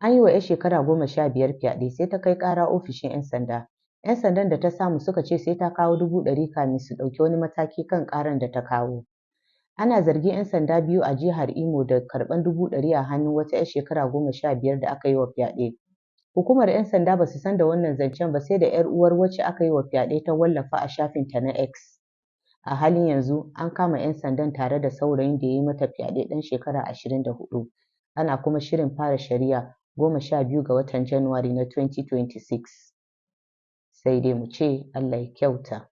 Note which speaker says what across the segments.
Speaker 1: An yi wa 'yar shekara 15 fyaɗe sai ta kai ƙara ofishin 'yan sanda. 'Yan sandan da ta samu suka ce sai ta kawo 100,000 kamin su ɗauki wani mataki kan ƙaran da ta kawo. Ana zargin 'yan sanda biyu a jihar Imo da karɓan 100,000 a hannun wata 'yar shekara 15 da aka yi wa fyaɗe. Hukumar 'yan sanda ba su san da wannan zancen ba sai da 'yar uwar wacce aka yi wa fyaɗe ta wallafa a shafinta na X. A halin yanzu an kama 'yan sandan tare da saurayin da ya yi mata fyaɗe ɗan shekara 24. Ana kuma shirin fara shari'a 12 ga watan Janairu na 2026. Sai dai mu ce Allah ya kyauta.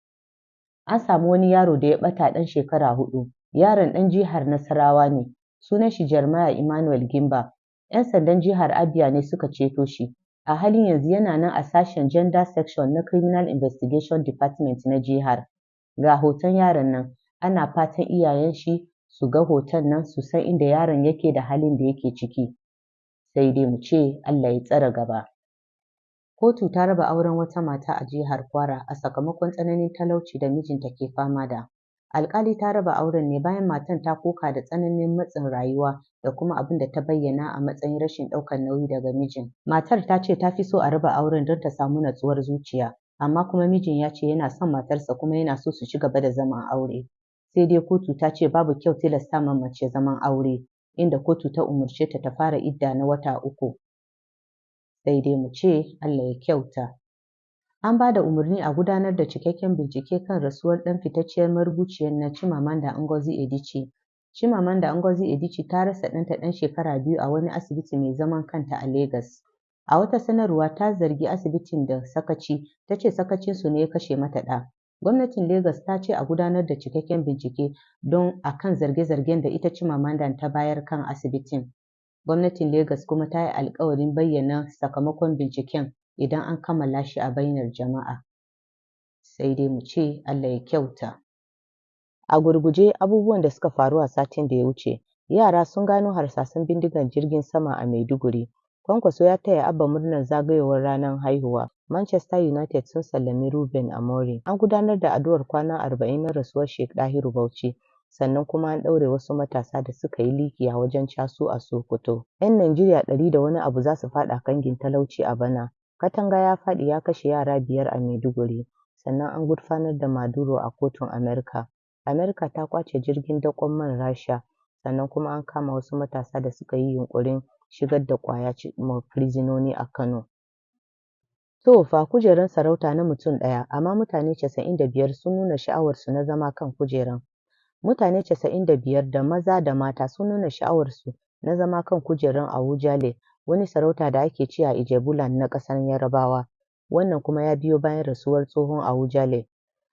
Speaker 1: An samu wani yaro da ya ɓata ɗan shekara 4. Yaron ɗan jihar Nasarawa ne. Sunan shi Jeremiah Emmanuel Gimba. 'Yan sandan jihar Abia ne suka ceto shi. A halin yanzu yana nan a sashen Gender Section na Criminal Investigation Department na jihar. Ga hoton yaron nan. Ana fatan iyayen shi su ga hoton nan su san inda yaron yake da halin da yake ciki. Sai dai mu ce Allah ya tsare gaba. Kotu ta raba auren wata mata a jihar Kwara a sakamakon tsananin talauci da mijinta ke fama da. Alƙali ta raba auren ne bayan matan ta koka da tsananin matsin rayuwa da kuma abin da ta bayyana a matsayin rashin ɗaukar nauyi daga mijin. Matar ta ce ta fi so a raba auren don ta samu natsuwar zuciya, amma kuma mijin ya ce yana son matarsa kuma yana so su ci gaba da zaman aure. Sai dai kotu ta ce babu kyau tilasta ma mace zaman aure, inda kotu ta umarce ta fara idda na wata 3. Sai dai mu ce Allah ya kyauta. An ba da umarni a gudanar da cikakken bincike kan rasuwar ɗan fitacciyar marubuciyar na Chimamanda Ngozi Adichie. Chimamanda Ngozi Adichie ta rasa ɗanta ɗan shekara 2 a wani asibiti mai zaman kanta a Legas. A wata sanarwa ta zargi asibitin da sakaci, ta ce sakacinsu ne ya kashe mata ɗa. Gwamnatin Legas ta ce a gudanar da cikakken bincike don a kan zarge-zargen da ita Chimamanda ta bayar kan asibitin. Gwamnatin Legas kuma ta yi alƙawarin bayyana sakamakon binciken idan an kammala shi a bainar jama'a. Sai dai mu ce Allah ya kyauta. A gurguje abubuwan da suka faru a satin da ya wuce. Yara sun gano harsasan bindigar jirgin sama a Maiduguri. Kwankwaso ya taya Abba murnar zagayowar ranar haihuwa. Manchester United sun sallami Ruben Amorim. An gudanar da addu'ar kwana 40 na rasuwar Sheikh Dahiru Bauchi. Sannan kuma an ɗaure wasu matasa da suka yi liki a wajen casu a Sokoto. 'Yan Najeriya 100 da wani abu za su faɗa kangin talauci a bana. Katanga ya faɗi ya kashe yara 5 a Maiduguri. Sannan an gurfanar da Maduro a kotun Amerika. Amerika ta kwace jirgin dakon man Rasha. Sannan kuma an kama wasu matasa da suka yi yunƙurin shigar da ƙwaya ma firizinoni a Kano. To fa kujerar sarauta na mutum ɗaya, amma mutane 95 sun nuna sha'awarsu na zama kan kujeran. Mutane 95 da maza da mata sun nuna sha'awarsu na zama kan kujeran Awujale, wani sarauta da ake ci a Ijebuland na ƙasar Yarabawa. Wannan kuma ya biyo bayan rasuwar tsohon Awujale.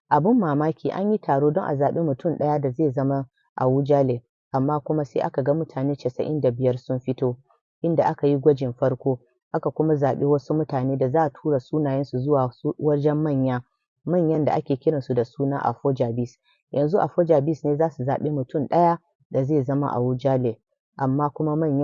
Speaker 1: Abun mamaki, an yi taro don a zaɓi mutum ɗaya da zai zama Awujale, amma kuma sai aka ga mutane 95 sun fito, inda aka yi gwajin farko, aka kuma zaɓi wasu mutane da za a tura sunayensu zuwa wajen manyan da ake kiransu da suna Afojabis. Yanzu Afojabis ne za su zaɓi mutum ɗaya da zai zama Awujale, amma kuma manyan